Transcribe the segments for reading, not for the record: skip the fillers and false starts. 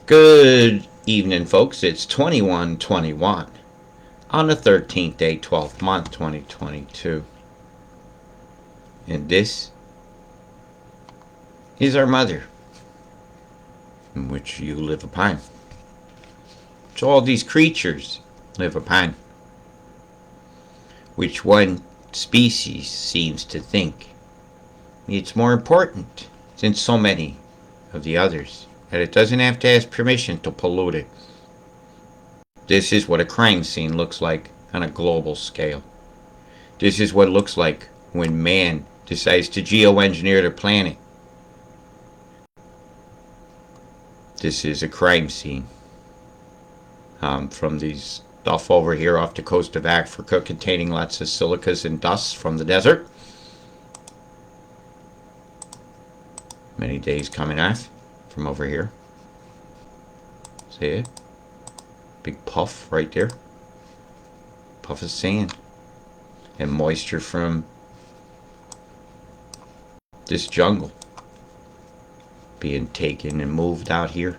Good evening, folks. It's 2121 on the 13th day, 12th month, 2022. And this is our mother, in which you live upon. So all these creatures live upon, which one species seems to think it's more important than so many of the others, that it doesn't have to ask permission to pollute it. This is what a crime scene looks like on a global scale. This is what it looks like when man decides to geoengineer the planet. This is a crime scene. From these stuff over here off the coast of Africa containing lots of silicas and dust from the desert. Many days coming off from over here. See it? Big puff right there. Puff of sand. And moisture from this jungle being taken and moved out here.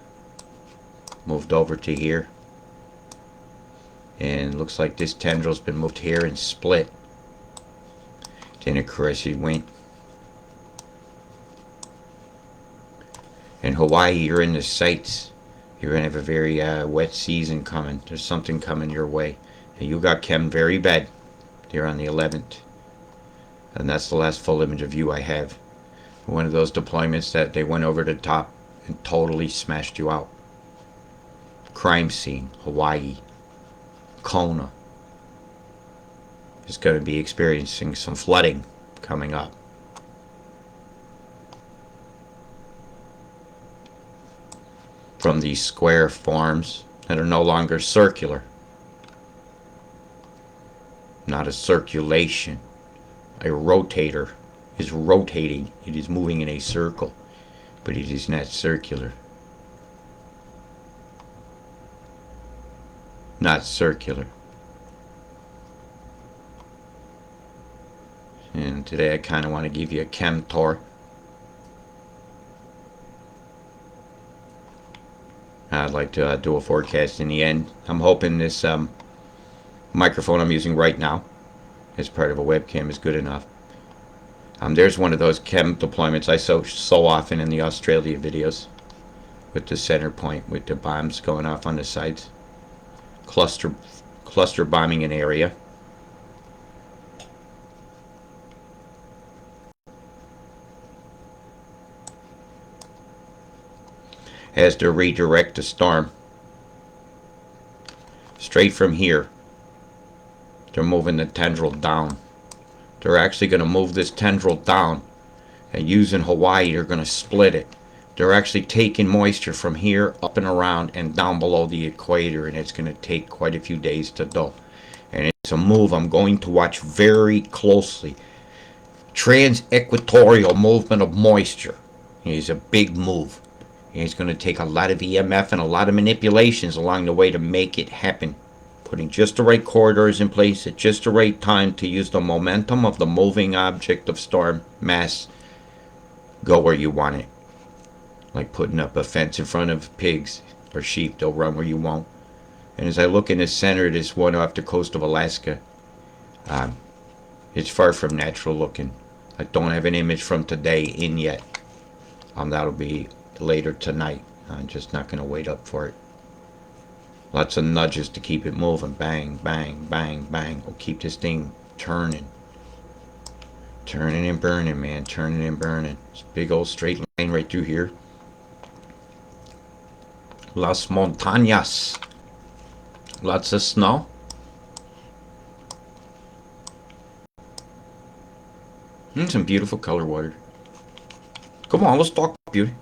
Moved over to here. And it looks like this tendril's been moved here and split. Then of course it went. In Hawaii, you're in the sights. You're going to have a very wet season coming. There's something coming your way. And you got chem very bad here on the 11th. And that's the last full image of you I have. One of those deployments that they went over the top and totally smashed you out. Crime scene, Hawaii. Kona is going to be experiencing some flooding coming up. From these square forms that are no longer circular. Not a circulation. A rotator is rotating. It is moving in a circle, but it is not circular. Not circular. And today I kind of want to give you a chem tour. I'd like to do a forecast in the end. I'm hoping this microphone I'm using right now as part of a webcam is good enough. There's one of those chem deployments I so often in the Australia videos with the center point with the bombs going off on the sides. Cluster bombing an area. Has to redirect the storm. Straight from here. They're moving the tendril down. They're actually going to move this tendril down, and using Hawaii, they're going to split it. They're actually taking moisture from here up and around and down below the equator, and it's going to take quite a few days to do. And it's a move I'm going to watch very closely. Trans-equatorial movement of moisture. It's a big move. And it's going to take a lot of EMF and a lot of manipulations along the way to make it happen. Putting just the right corridors in place at just the right time to use the momentum of the moving object of storm mass. Go where you want it. Like putting up a fence in front of pigs or sheep, they'll run where you won't. And as I look in the center of this one off the coast of Alaska, it's far from natural looking. I don't have an image from today in yet. That'll be later tonight. I'm just not going to wait up for it. Lots of nudges to keep it moving. Bang, bang, bang, bang. We'll keep this thing turning. Turning and burning, man. Turning and burning. It's a big old straight line right through here. Las Montañas. Lots of snow. And some beautiful color water. Come on, let's talk beauty.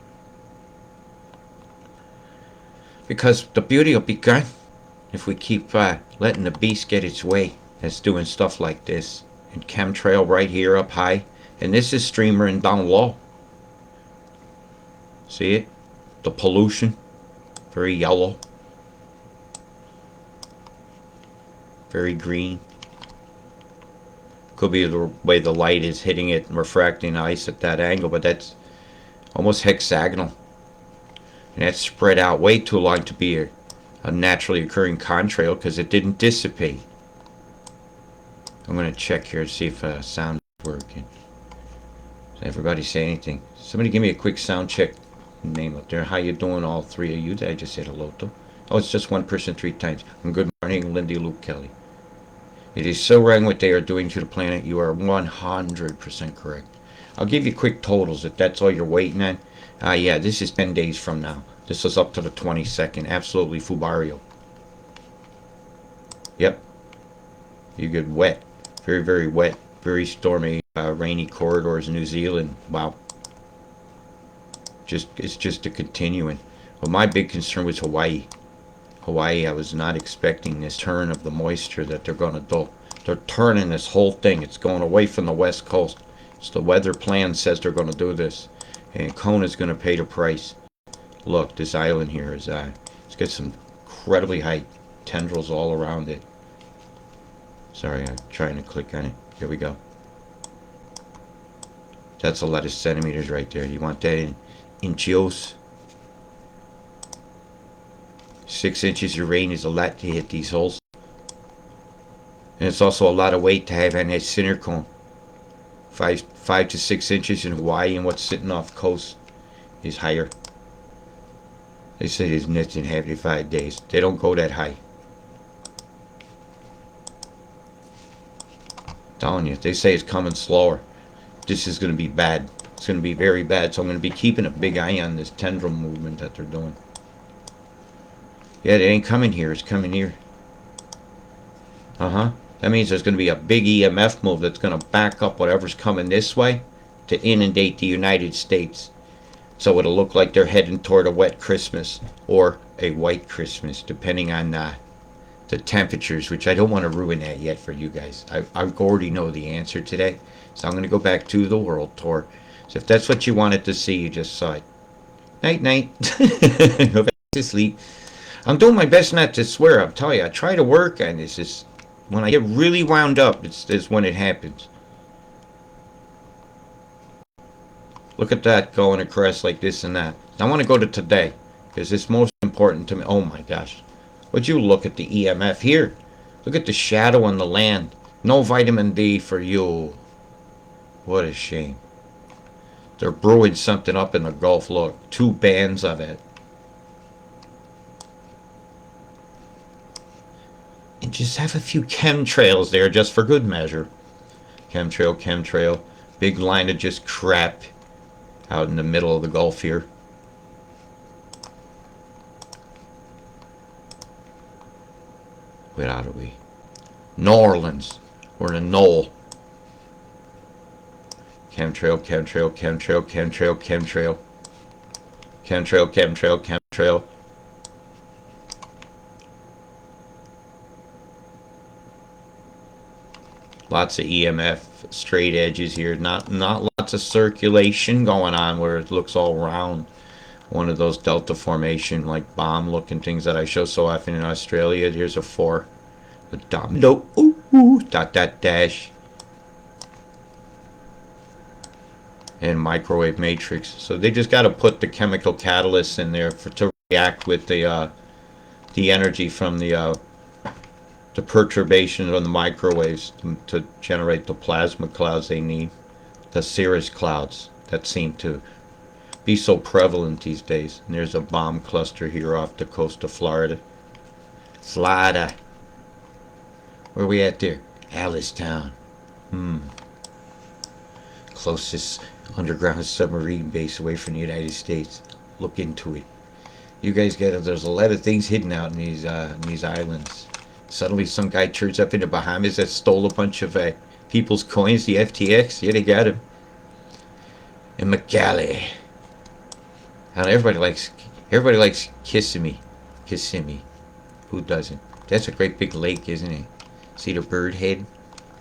Because the beauty will be gone if we keep letting the beast get its way. That's doing stuff like this. And chemtrail right here up high. And this is streamering down low. See it? The pollution. Very yellow. Very green. Could be the way the light is hitting it and refracting ice at that angle, but that's almost hexagonal. And that's spread out way too long to be a naturally occurring contrail because it didn't dissipate. I'm going to check here to see if sound is working. Does everybody say anything? Somebody give me a quick sound check name up there. How you doing, all three of you? I just said hello to. Oh, it's just one person 3 times. And good morning, Lindy Luke Kelly. It is so wrong what they are doing to the planet. You are 100% correct. I'll give you quick totals if that's all you're waiting on. Yeah, this is 10 days from now. This is up to the 22nd. Absolutely Fubario. Yep. You get wet. Very, very wet. Very stormy, rainy corridors in New Zealand. Wow. It's just a continuing. Well, my big concern was Hawaii. Hawaii, I was not expecting this turn of the moisture that they're going to do. They're turning this whole thing. It's going away from the west coast. So the weather plan says they're going to do this. And Kona's going to pay the price. Look, this island here is, it's got some incredibly high tendrils all around it. Sorry, I'm trying to click on it. Here we go. That's a lot of centimeters right there. You want that in inches? 6 inches of rain is a lot to hit these holes. And it's also a lot of weight to have on that center cone. 5 to 6 inches in Hawaii, and what's sitting off the coast is higher. They say there's nets in every 5 days. They don't go that high. I'm telling you, they say it's coming slower. This is going to be bad. It's going to be very bad. So I'm going to be keeping a big eye on this tendril movement that they're doing. Yeah, it ain't coming here. It's coming here. That means there's going to be a big EMF move that's going to back up whatever's coming this way to inundate the United States. So it'll look like they're heading toward a wet Christmas or a white Christmas, depending on the temperatures, which I don't want to ruin that yet for you guys. I already know the answer today. So I'm going to go back to the world tour. So if that's what you wanted to see, you just saw it. Night, night. Go back to sleep. I'm doing my best not to swear. I'll tell you, I try to work on this. It's, when I get really wound up, it's when it happens. Look at that going across like this and that. I want to go to today because it's most important to me. Oh my gosh. Would you look at the EMF here? Look at the shadow on the land. No vitamin D for you. What a shame. They're brewing something up in the Gulf. Look, 2 bands of it. And just have a few chemtrails there just for good measure. Chemtrail, chemtrail. Big line of just crap out in the middle of the Gulf here. Where are we? New Orleans. We're in a knoll. Chemtrail, chemtrail, chemtrail, chemtrail, chemtrail. Chemtrail, chemtrail, chemtrail. Lots of EMF, straight edges here. Not lots of circulation going on where it looks all round. One of those delta formation, like bomb looking things that I show so often in Australia. Here's a 4. A domino. Ooh, ooh, dot, dot, dash. And microwave matrix. So they just got to put the chemical catalysts in there to react with the energy from the perturbation on the microwaves to generate the plasma clouds they need. The cirrus clouds that seem to be so prevalent these days. And there's a bomb cluster here off the coast of Florida. Florida. Where are we at there? Alistown. Closest underground submarine base away from the United States. Look into it. You guys got there's a lot of things hidden out in these islands. Suddenly some guy turns up in the Bahamas that stole a bunch of people's coins, the FTX. Yeah, they got him. And McGalley. And everybody likes Kissimmee. Kissimmee. Who doesn't? That's a great big lake, isn't it? See the bird head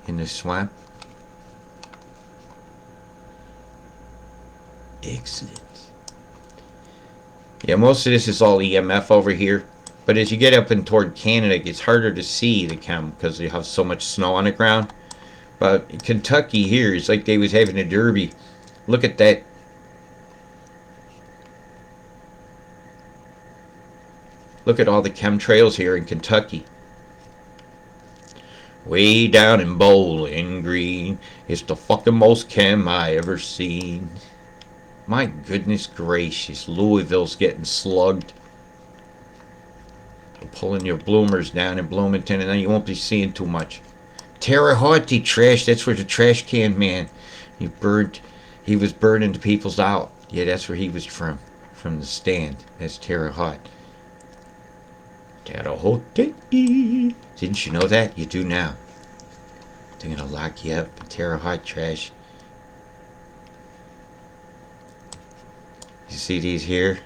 in the swamp? Excellent. Yeah, most of this is all EMF over here. But as you get up and toward Canada, it gets harder to see the chem because you have so much snow on the ground. But Kentucky here, it's like they was having a derby. Look at that. Look at all the chemtrails here in Kentucky. Way down in Bowling Green, it's the fucking most chem I ever seen. My goodness gracious, Louisville's getting slugged. They're pulling your bloomers down in Bloomington, and then you won't be seeing too much. Terre Haute trash, that's where the trash can man, he burned, he was burning the people's out. Yeah, that's where he was from the stand. That's Terre Haute. Terre Haute. Didn't you know that? You do now. They're gonna lock you up in Terre Haute trash. You see these here?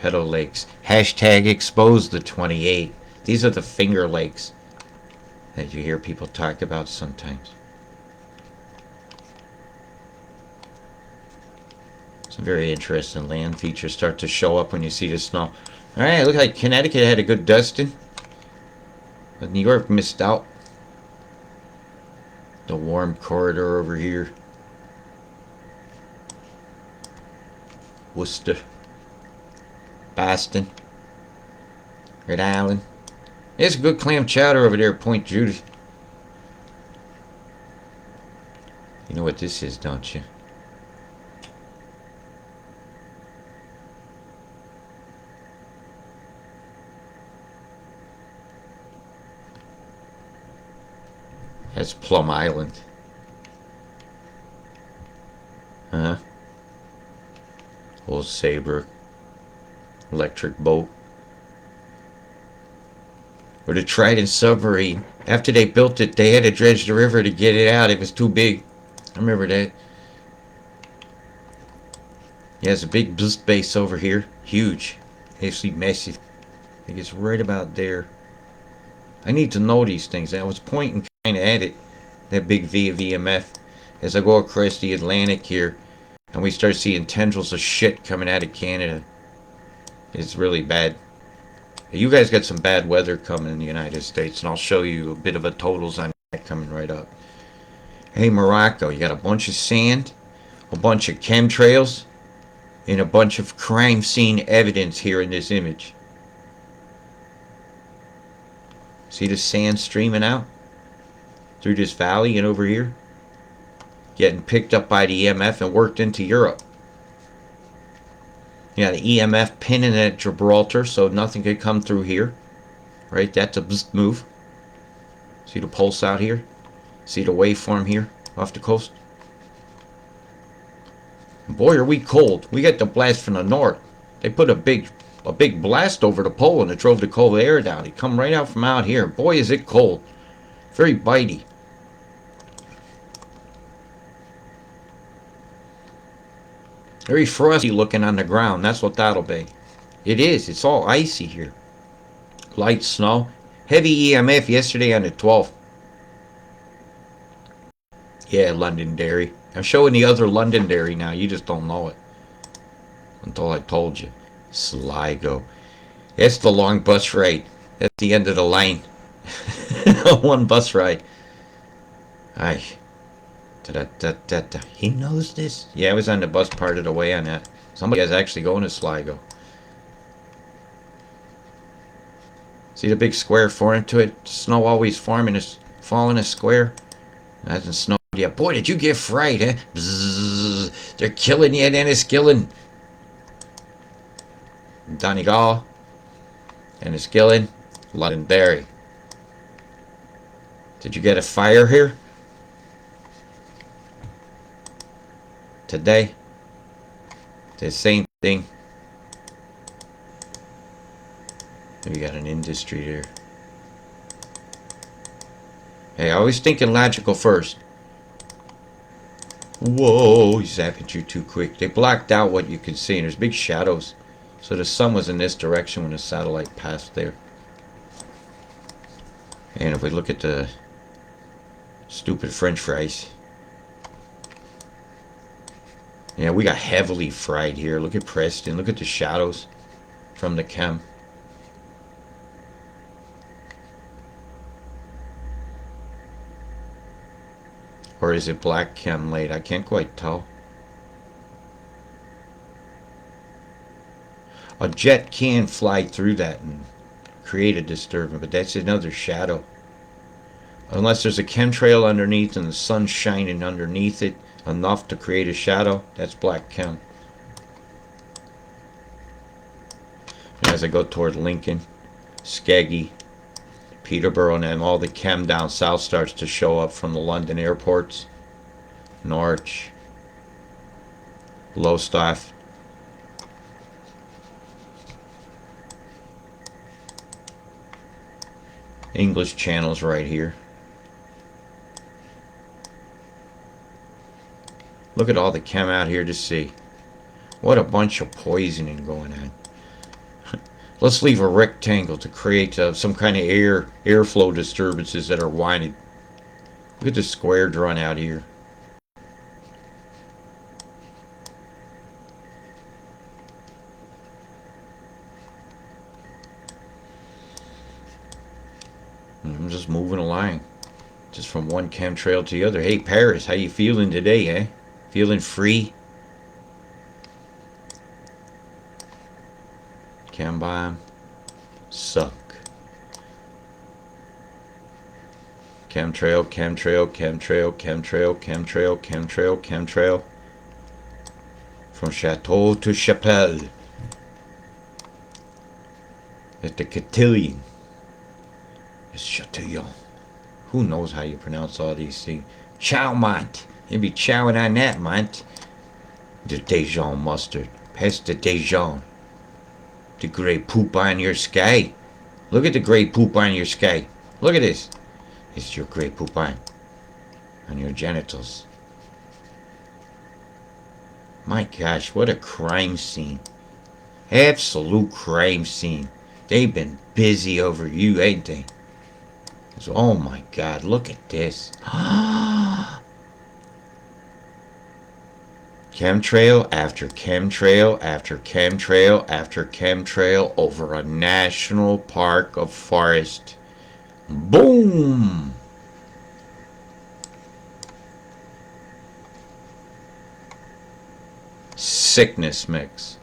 Pedal lakes. Hashtag expose the 28. These are the finger lakes that you hear people talk about sometimes. Some very interesting land features start to show up when you see the snow. Alright, look like Connecticut had a good dusting. But New York missed out. The warm corridor over here. Worcester. Boston. Rhode Island. There's a good clam chowder over there at Point Judith. You know what this is, don't you? That's Plum Island. Huh? Old Saybrook. Electric boat. Or the Trident submarine. After they built it, they had to dredge the river to get it out. It was too big. I remember that. Yeah, there's a big base over here. Huge. Absolutely massive. I think it's right about there. I need to know these things. I was pointing kind of at it. That big V of EMF. As I go across the Atlantic here. And we start seeing tendrils of shit coming out of Canada. It's really bad. You guys got some bad weather coming in the United States. And I'll show you a bit of a totals on that coming right up. Hey, Morocco. You got a bunch of sand. A bunch of chemtrails. And a bunch of crime scene evidence here in this image. See the sand streaming out? Through this valley and over here? Getting picked up by the EMF and worked into Europe. Yeah, the EMF pinning at Gibraltar so nothing could come through here. Right, that's a bzz move. See the pulse out here? See the waveform here off the coast? Boy, are we cold. We got the blast from the north. They put a big blast over the pole and it drove the cold air down. It come right out from out here. Boy, is it cold. Very bitey. Very frosty looking on the ground. That's what that'll be. It is. It's all icy here. Light snow. Heavy EMF yesterday on the 12th. Yeah, Londonderry. I'm showing the other Londonderry now. You just don't know it. Until I told you. Sligo. That's the long bus ride. That's the end of the line. One bus ride. Aye. He knows this. Yeah, I was on the bus part of the way on that. Somebody is actually going to Sligo. See the big square forming to it? Snow always forming falling a square. It hasn't snowed yet. Boy, did you get fried, eh? Bzzz, they're killing you at Enniskillen. Donegal. Enniskillen. Londonderry. Did you get a fire here? Today, the same thing. We got an industry here. Hey, always thinking logical first. Whoa, he's zapping you too quick. They blocked out what you could see, and there's big shadows. So the sun was in this direction when the satellite passed there. And if we look at the stupid French fries. Yeah, we got heavily fried here. Look at Preston. Look at the shadows from the chem. Or is it black chem late? I can't quite tell. A jet can fly through that and create a disturbance, but that's another shadow. Unless there's a chemtrail underneath and the sun's shining underneath it enough to create a shadow, that's black chem. And as I go toward Lincoln, Skeggy, Peterborough, and then all the chem down south starts to show up from the London airports. Norwich, Lowestoft. English channels right here. Look at all the chem out here to see. What a bunch of poisoning going on. Let's leave a rectangle to create some kind of airflow disturbances that are wanted. Look at the square drawn out here. I'm just moving along. Just from one chemtrail to the other. Hey, Paris, how you feeling today, eh? Feeling free? Chem bomb. Suck. Chemtrail, chemtrail, chemtrail, chemtrail, chemtrail, chemtrail, chemtrail. From Chateau to Chapelle. At the cotillion. It's Chatillon. Who knows how you pronounce all these things? Chowmont. You'd be chowing on that, mont. The Dijon mustard. Pass the Dijon. The grey poop on your sky. Look at the grey poop on your sky. Look at this. It's your grey poop on your genitals. My gosh, what a crime scene. Absolute crime scene. They've been busy over you, ain't they? Oh my God, look at this. Chemtrail after chemtrail after chemtrail after chemtrail over a national park of forest. Boom! Sickness mix.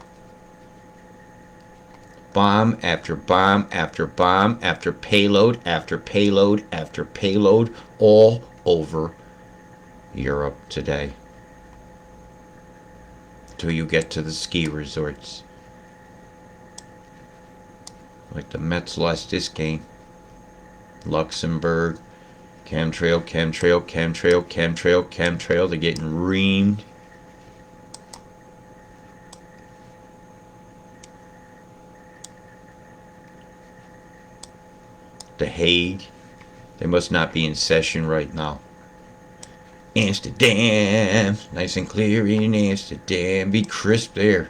Bomb after bomb after bomb after payload after payload after payload all over Europe today. Till you get to the ski resorts. Like the Mets lost this game. Luxembourg. Chemtrail, chemtrail, chemtrail, chemtrail, chemtrail. They're getting reamed. The Hague. They must not be in session right now. Amsterdam, nice and clear in Amsterdam. Be crisp there.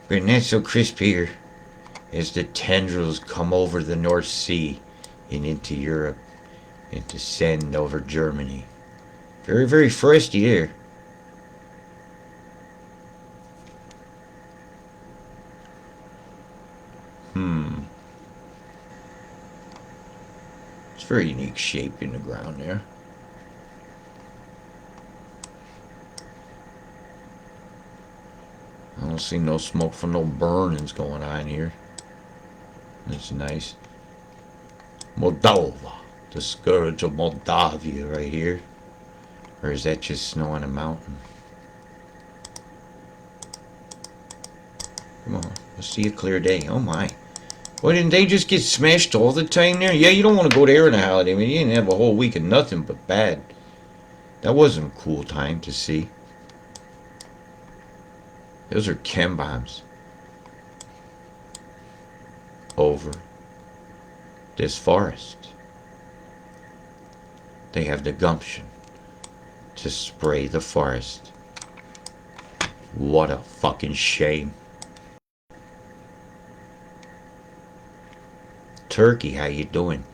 But not so crisp here as the tendrils come over the North Sea and into Europe and descend over Germany. Very, very frosty there. It's a very unique shape in the ground there. I don't see no smoke from no burnings going on here. That's nice. Moldova. The scourge of Moldavia right here. Or is that just snow on a mountain? Come on. Let's see a clear day. Oh my. Well, didn't they just get smashed all the time there? Yeah, you don't want to go there in a holiday. I mean, you didn't have a whole week of nothing but bad. That wasn't a cool time to see. Those are chem bombs. Over this forest. They have the gumption to spray the forest. What a fucking shame. Turkey, how you doing?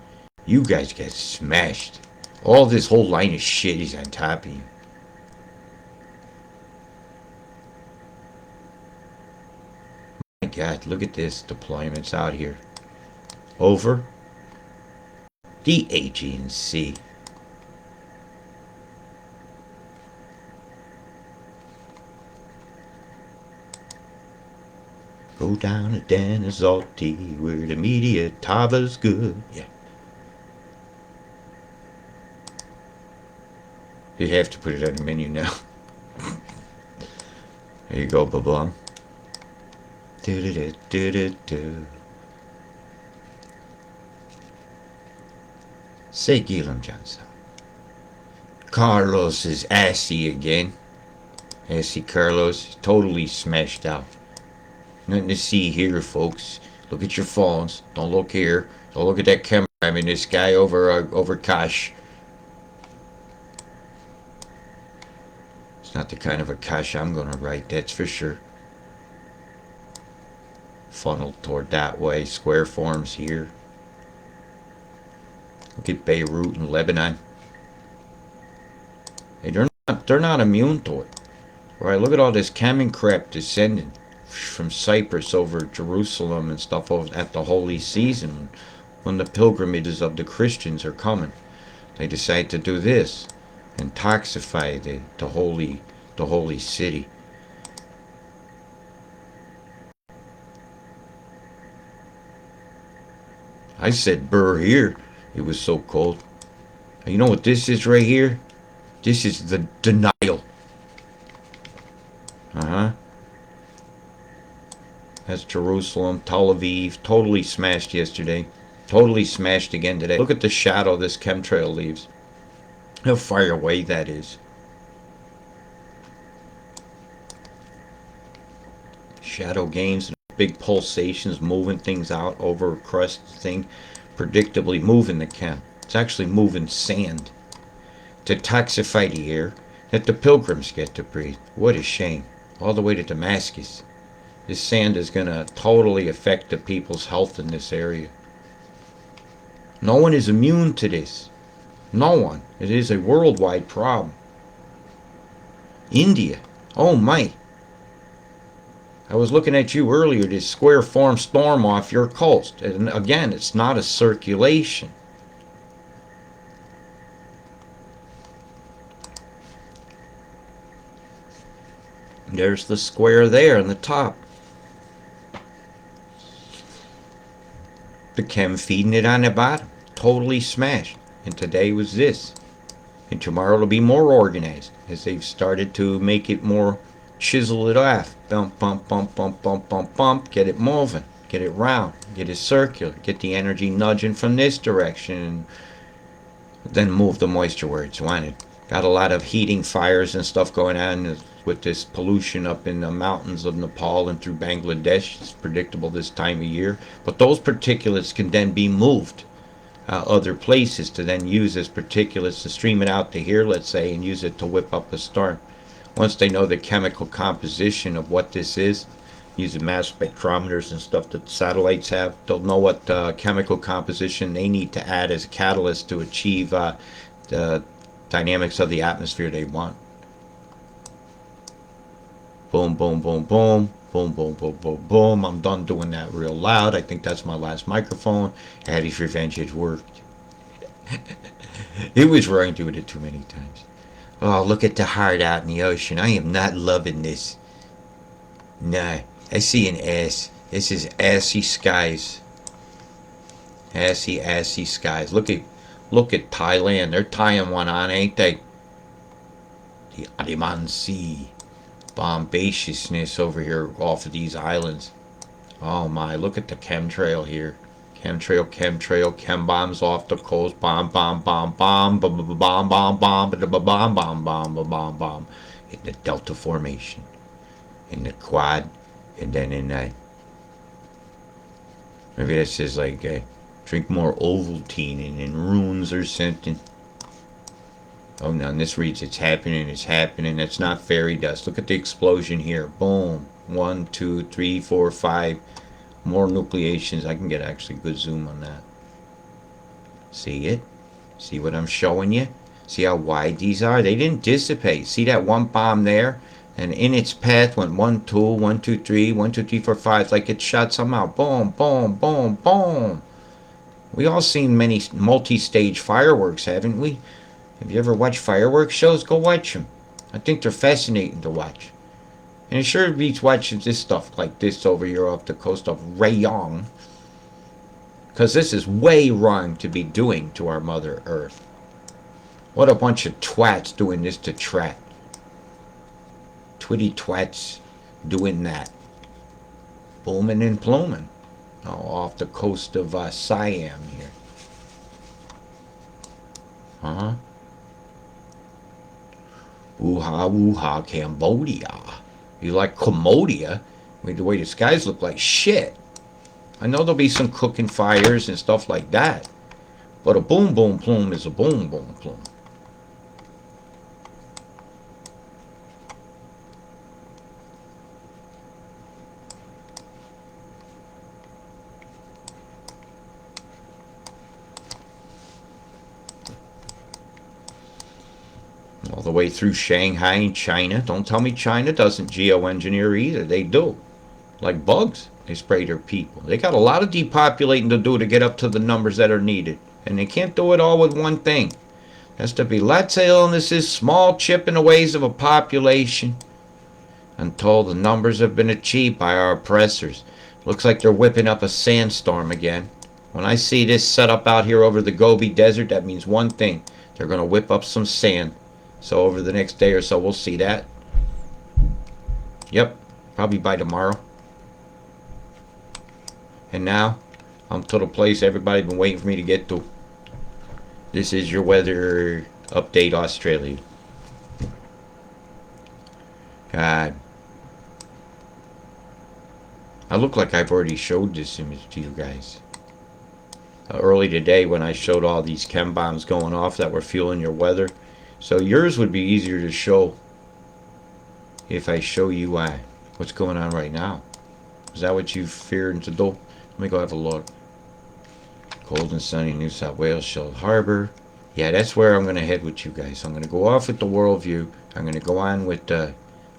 You guys get smashed. All this whole line of shit is on top of you. My God, look at this deployments out here. Over the Aegean Sea. Go down to Denizalti where the media tava's good. Yeah. You have to put it on the menu now. There you go, Bablum. Do-do-do-do-do-do. Say Gilliam Johnson. Carlos is assy again. Assy Carlos. Totally smashed out. Nothing to see here, folks. Look at your phones. Don't look here. Don't look at that camera. I mean, this guy over cash. It's not the kind of a cash I'm gonna write, that's for sure. Funneled toward that way. Square forms here. Look at Beirut and Lebanon. Hey, they're not immune to it. Right, look at all this Kamen crap descending from Cyprus over Jerusalem and stuff at the holy season when the pilgrimages of the Christians are coming. They decide to do this, intoxify the holy city. I said burr here. It was so cold. You know what this is right here? This is the denial. That's Jerusalem, Tel Aviv. Totally smashed yesterday. Totally smashed again today. Look at the shadow this chemtrail leaves. How far away that is. Shadow gains, big pulsations, moving things out over a crust thing. Predictably moving the chem. It's actually moving sand to toxify the air that the pilgrims get to breathe. What a shame. All the way to Damascus. This sand is going to totally affect the people's health in this area. No one is immune to this. No one. It is a worldwide problem. India. Oh my. I was looking at you earlier, this square form storm off your coast. And again, it's not a circulation. There's the square there on the top. The chem feeding it on the bottom. Totally smashed. And today was this. And tomorrow it'll be more organized as they've started to make it more, chisel it off. Bump, bump, bump, bump, bump, bump, bump. Get it moving. Get it round. Get it circular. Get the energy nudging from this direction. Then move the moisture where it's wanted. Got a lot of heating fires and stuff going on with this pollution up in the mountains of Nepal and through Bangladesh. It's predictable this time of year. But those particulates can then be moved other places to then use as particulates to stream it out to here, let's say, and use it to whip up a storm. Once they know the chemical composition of what this is, using mass spectrometers and stuff that satellites have, they'll know what chemical composition they need to add as a catalyst to achieve the dynamics of the atmosphere they want. Boom, boom, boom, boom. Boom, boom, boom, boom, boom. I'm done doing that real loud. I think that's my last microphone. Addie's Revenge has worked. It was wrong doing it too many times. Oh, look at the heart out in the ocean. I am not loving this. No, I see an ass. This is assy skies. Assy skies. Look at Thailand. They're tying one on, ain't they? The Andaman Sea. Bombaciousness over here off of these islands. Oh my, look at the chemtrail here. Chemtrail, chem bombs off the coast. Bomb, bomb, bomb, bomb, bomb, bomb, bomb, bomb, bomb, bomb, bomb, bomb, bomb. In the Delta Formation. In the Quad. And then in that. Maybe that says like, drink more Ovaltine and in runes or something. Oh no, and this reads it's happening. That's not fairy dust. Look at the explosion here. Boom. 1, 2, 3, 4, 5. More nucleations. I can get actually good zoom on that. See it? See what I'm showing you? See how wide these are? They didn't dissipate. See that one bomb there? And in its path went 1, 2, 1, 2, 3, 1, 2, 3, 4, 5. It's like it shot somehow. Boom, boom, boom, boom. We all seen many multi-stage fireworks, haven't we? Have you ever watched fireworks shows? Go watch them. I think they're fascinating to watch. And it sure beats watching this stuff like this over here off the coast of Rayong. Because this is way wrong to be doing to our Mother Earth. What a bunch of twats doing this to Trat. Twitty twats doing that. Booming and pluming. Oh, off the coast of Siam here. Huh? Woo-ha, woo-ha, Cambodia. You like Cambodia? I mean, the way the skies look like shit. I know there'll be some cooking fires and stuff like that. But a boom boom plume is a boom boom plume. All the way through Shanghai and China. Don't tell me China doesn't geoengineer either. They do. Like bugs. They spray their people. They got a lot of depopulating to do to get up to the numbers that are needed. And they can't do it all with one thing. Has to be lots of illnesses, small chip in the ways of a population, until the numbers have been achieved by our oppressors. Looks like they're whipping up a sandstorm again. When I see this set up out here over the Gobi Desert, that means one thing. They're going to whip up some sand. So over the next day or so, we'll see that. Yep, probably by tomorrow. And now, I'm to the place everybody's been waiting for me to get to. This is your weather update, Australia. God. I look like I've already showed this image to you guys. Early today when I showed all these chem bombs going off that were fueling your weather. So yours would be easier to show if I show you what's going on right now. Is that what you feared to do? Let me go have a look. Cold and sunny New South Wales, Shell Harbor. Yeah, that's where I'm going to head with you guys. I'm going to go off with the Worldview. I'm going to go on with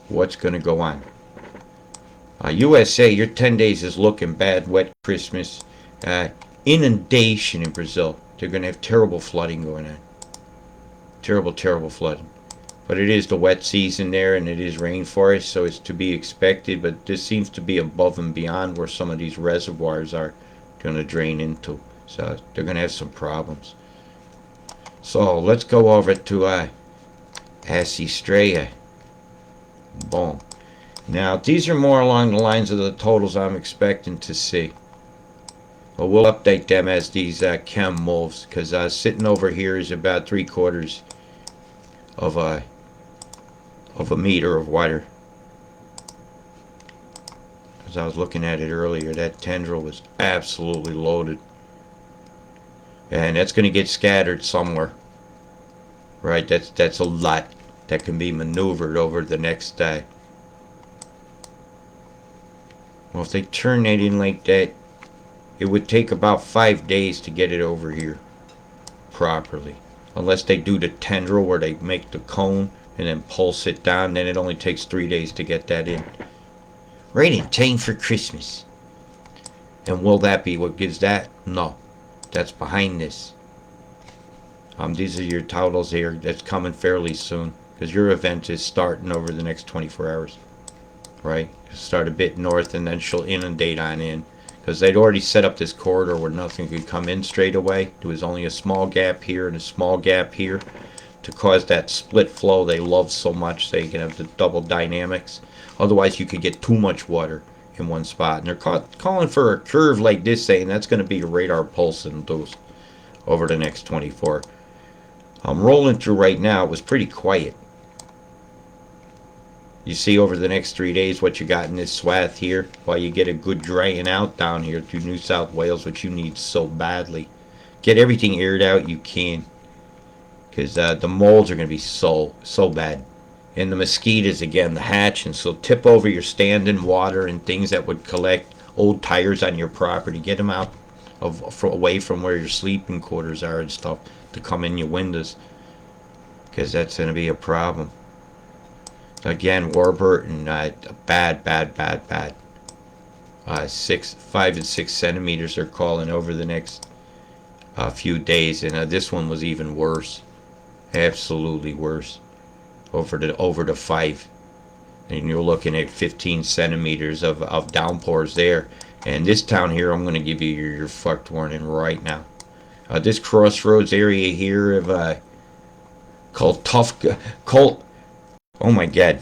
what's going to go on. USA, your 10 days is looking bad. Wet Christmas. Inundation in Brazil. They're going to have terrible flooding going on. Terrible, terrible flooding. But it is the wet season there, and it is rainforest, so it's to be expected. But this seems to be above and beyond where some of these reservoirs are going to drain into. So they're going to have some problems. So let's go over to Australia. Boom. Now, these are more along the lines of the totals I'm expecting to see. But we'll update them as these chem moves, because sitting over here is about 3/4 of a meter of water. As I was looking at it earlier, that tendril was absolutely loaded. And that's going to get scattered somewhere. Right, that's a lot that can be maneuvered over the next day. Well, if they turn that in like that, it would take about 5 days to get it over here properly. Unless they do the tendril where they make the cone and then pulse it down, then it only takes 3 days to get that in. Right in time for Christmas. And will that be what gives that? No. That's behind this. These are your totals here. That's coming fairly soon. Because your event is starting over the next 24 hours. Right? Start a bit north and then she'll inundate on in. Because they'd already set up this corridor where nothing could come in straight away. There was only a small gap here and a small gap here to cause that split flow they love so much, so you can have the double dynamics. Otherwise, you could get too much water in one spot. And they're calling for a curve like this, saying that's going to be the radar pulse and those over the next 24. I'm rolling through right now. It was pretty quiet. You see over the next 3 days what you got in this swath here, while you get a good drying out down here through New South Wales, which you need so badly. Get everything aired out you can, because the molds are going to be so bad. And the mosquitoes, again, the hatching. So tip over your standing water and things that would collect old tires on your property. Get them out away from where your sleeping quarters are and stuff to come in your windows, because that's going to be a problem. Again, Warburton, bad. 5 and 6 centimeters they're calling over the next few days, and this one was even worse, absolutely worse, over to 5. and you're looking at 15 centimeters of downpours there. And this town here, I'm going to give you your fucked warning right now. This crossroads area here of called Colt. Oh my God,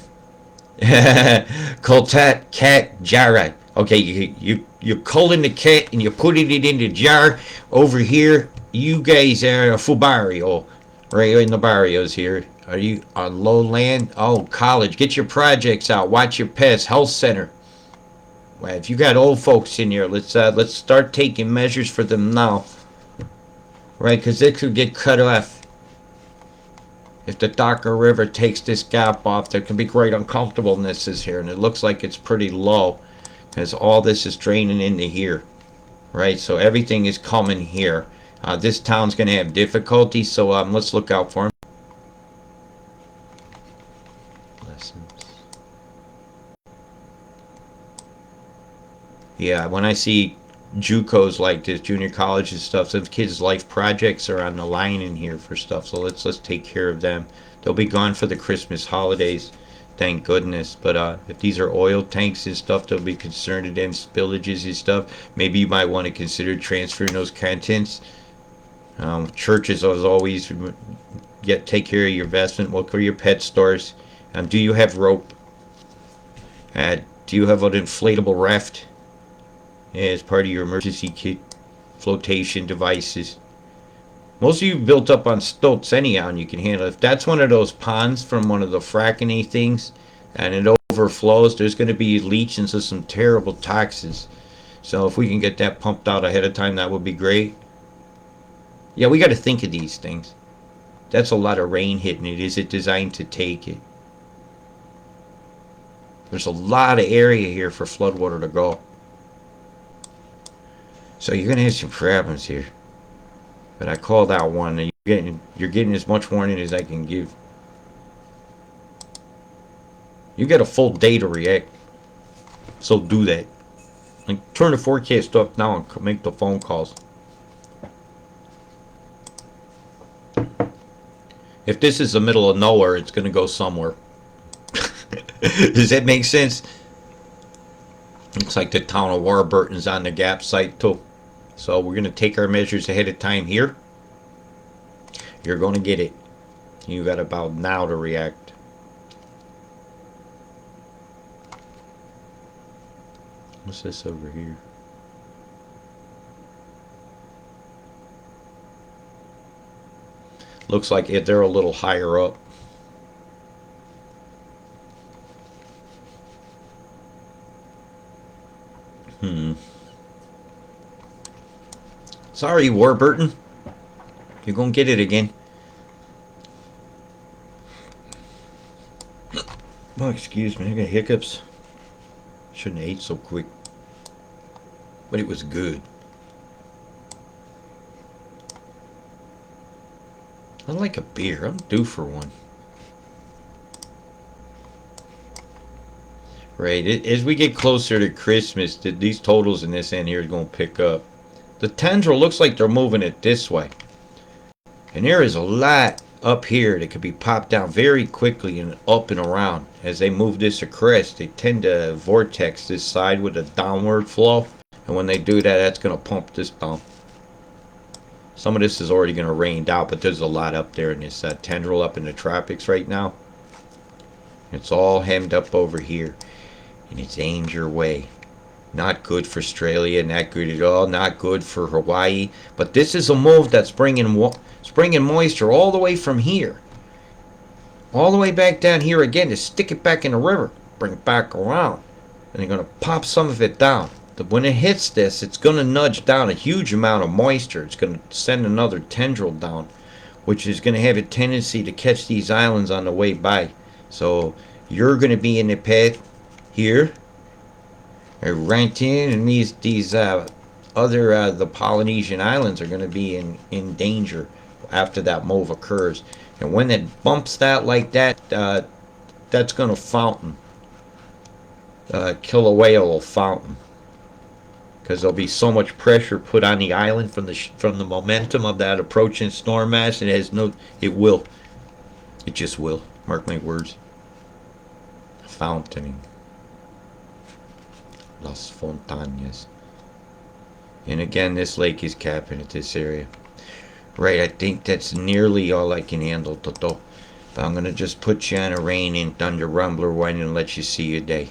Coltat Cat Jara. Okay, you culling the cat and you're putting it in the jar over here. You guys are a Fubario, right in the barrios here. Are you on low land? Oh, college. Get your projects out. Watch your pets. Health center. Well, if you got old folks in here, let's start taking measures for them now, right? Because they could get cut off. If the Docker River takes this gap off, there can be great uncomfortablenesses here, and it looks like it's pretty low because all this is draining into here, right? So everything is coming here. This town's going to have difficulty, so let's look out for them. Lessons. Yeah, when I see JUCOs like this, junior college and stuff, some kids' life projects are on the line in here for stuff. So let's take care of them. They'll be gone for the Christmas holidays, thank goodness. But if these are oil tanks and stuff, they'll be concerned against spillages and stuff. Maybe you might want to consider transferring those contents. Churches, as always, take care of your investment. Look for your pet stores. Do you have rope? Do you have an inflatable raft as part of your emergency kit? Flotation devices. Most of you built up on stilts anyhow, and you can handle it. If that's one of those ponds from one of the fracking things and it overflows, there's going to be leach into some terrible toxins. So if we can get that pumped out ahead of time, that would be great. Yeah, we got to think of these things. That's a lot of rain hitting it. Is it designed to take it? There's a lot of area here for floodwater to go. So you're going to have some problems here. But I called out one, and you're getting as much warning as I can give. You get a full day to react. So do that. Like, turn the forecast up now and make the phone calls. If this is the middle of nowhere, it's going to go somewhere. Does that make sense? Looks like the town of Warburton's on the gap site too. So we're going to take our measures ahead of time here. You're going to get it. You got about now to react. What's this over here? Looks like they're a little higher up. Sorry, Warburton. You're gonna get it again. Oh, excuse me, I got hiccups. Shouldn't have ate so quick. But it was good. I like a beer. I'm due for one. Right, as we get closer to Christmas, these totals in this end here is going to pick up. The tendril looks like they're moving it this way. And there is a lot up here that could be popped down very quickly and up and around. As they move this across, they tend to vortex this side with a downward flow. And when they do that, that's going to pump this down. Some of this is already going to rain out, but there's a lot up there in this tendril up in the tropics right now. It's all hemmed up over here. And it's aimed your way. Not good for Australia, not good at all, not good for Hawaii. But this is a move that's bringing moisture all the way from here. All the way back down here again to stick it back in the river. Bring it back around. And they're going to pop some of it down. But when it hits this, it's going to nudge down a huge amount of moisture. It's going to send another tendril down, which is going to have a tendency to catch these islands on the way by. So you're going to be in the path here. Right in, and these the Polynesian islands are going to be in danger after that move occurs. And when it bumps that like that, that's going to fountain. Kill a whale will fountain. Because there'll be so much pressure put on the island from the momentum of that approaching storm mass. It just will. Mark my words. Fountain. Las Fontañas. And again, this lake is capping at this area. Right, I think that's nearly all I can handle, Toto. But I'm going to just put you on a rain and thunder rumbler one and let you see your day.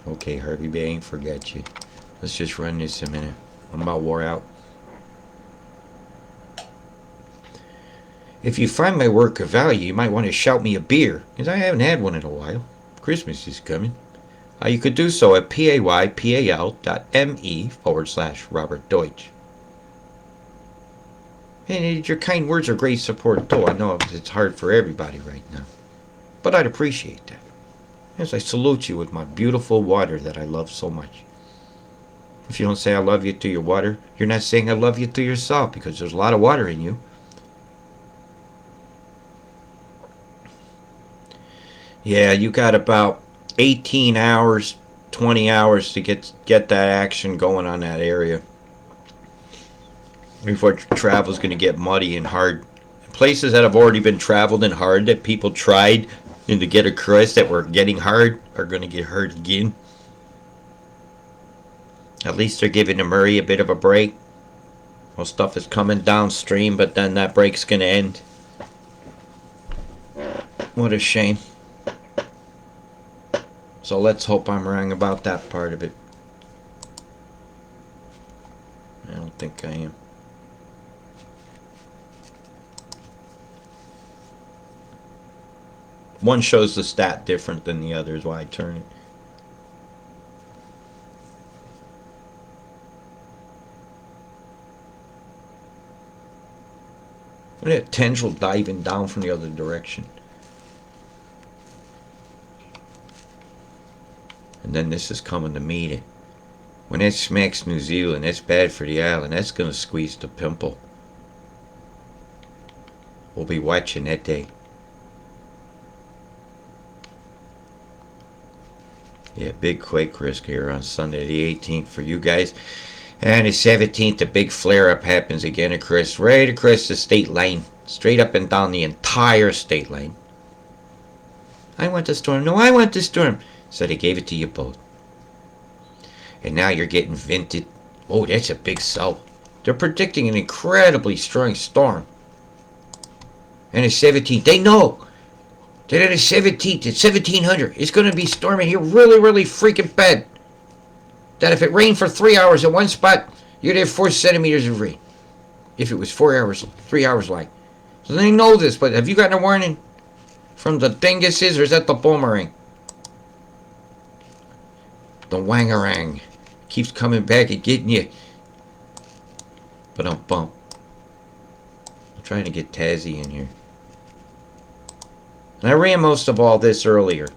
Okay, Harvey Bay ain't forget you. Let's just run this a minute. I'm about wore out. If you find my work of value, you might want to shout me a beer, because I haven't had one in a while. Christmas is coming. You could do so at paypal.me/Robert Deutsch. And your kind words are great support, though I know it's hard for everybody right now. But I'd appreciate that. As I salute you with my beautiful water that I love so much. If you don't say I love you to your water, you're not saying I love you to yourself, because there's a lot of water in you. Yeah, you got about 18 hours, 20 hours to get that action going on that area before travel's going to get muddy and hard. Places that have already been traveled and hard that people tried and to get across that were getting hard are going to get hard again. At least they're giving the Murray a bit of a break. Well, stuff is coming downstream, but then that break's going to end. What a shame. So let's hope I'm wrong about that part of it. I don't think I am. One shows the stat different than the other is why I turn it. Look at that tendril diving down from the other direction. And then this is coming to meet it. When that smacks New Zealand, that's bad for the island. That's going to squeeze the pimple. We'll be watching that day. Yeah, big quake risk here on Sunday the 18th for you guys. And the 17th, a big flare-up happens again across, right across the state line. Straight up and down the entire state line. I want the storm. No, I want the storm. So they gave it to you both. And now you're getting vented. Oh, that's a big cell. They're predicting an incredibly strong storm. And the 17th, they know that at the 17th, at 1700, it's going to be storming here really, really freaking bad. That if it rained for 3 hours in one spot, you'd have 4 centimeters of rain. If it was 4 hours, 3 hours like. So they know this, but have you gotten a warning from the dinguses, or is that the boomerang? The wangarang keeps coming back and getting you. But I'm bummed. I'm trying to get Tazzy in here. And I ran most of all this earlier,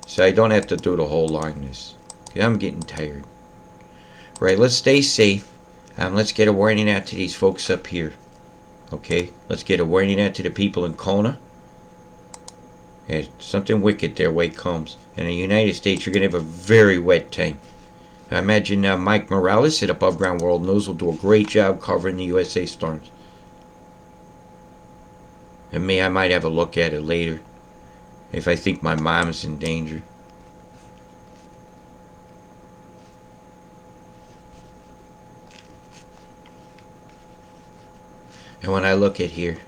so I don't have to do the whole line this. Okay, I'm getting tired. Right, let's stay safe. Let's get a warning out to these folks up here. Okay, let's get a warning out to the people in Kona. Yeah, something wicked their way comes. In the United States, you're going to have a very wet time. I imagine Mike Morales at Above Ground World News will do a great job covering the USA storms. And me, I might have a look at it later if I think my mom's in danger. And when I look at here,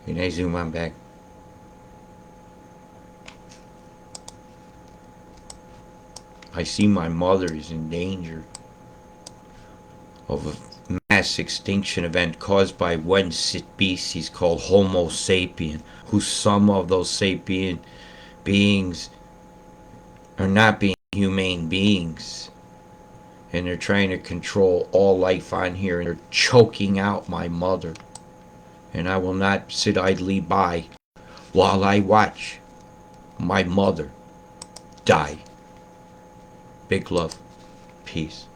and I zoom on back, I see my mother is in danger of a mass extinction event caused by one species called Homo sapien, who some of those sapient beings are not being humane beings. And they're trying to control all life on here, and they're choking out my mother. And I will not sit idly by while I watch my mother die. Big love. Peace.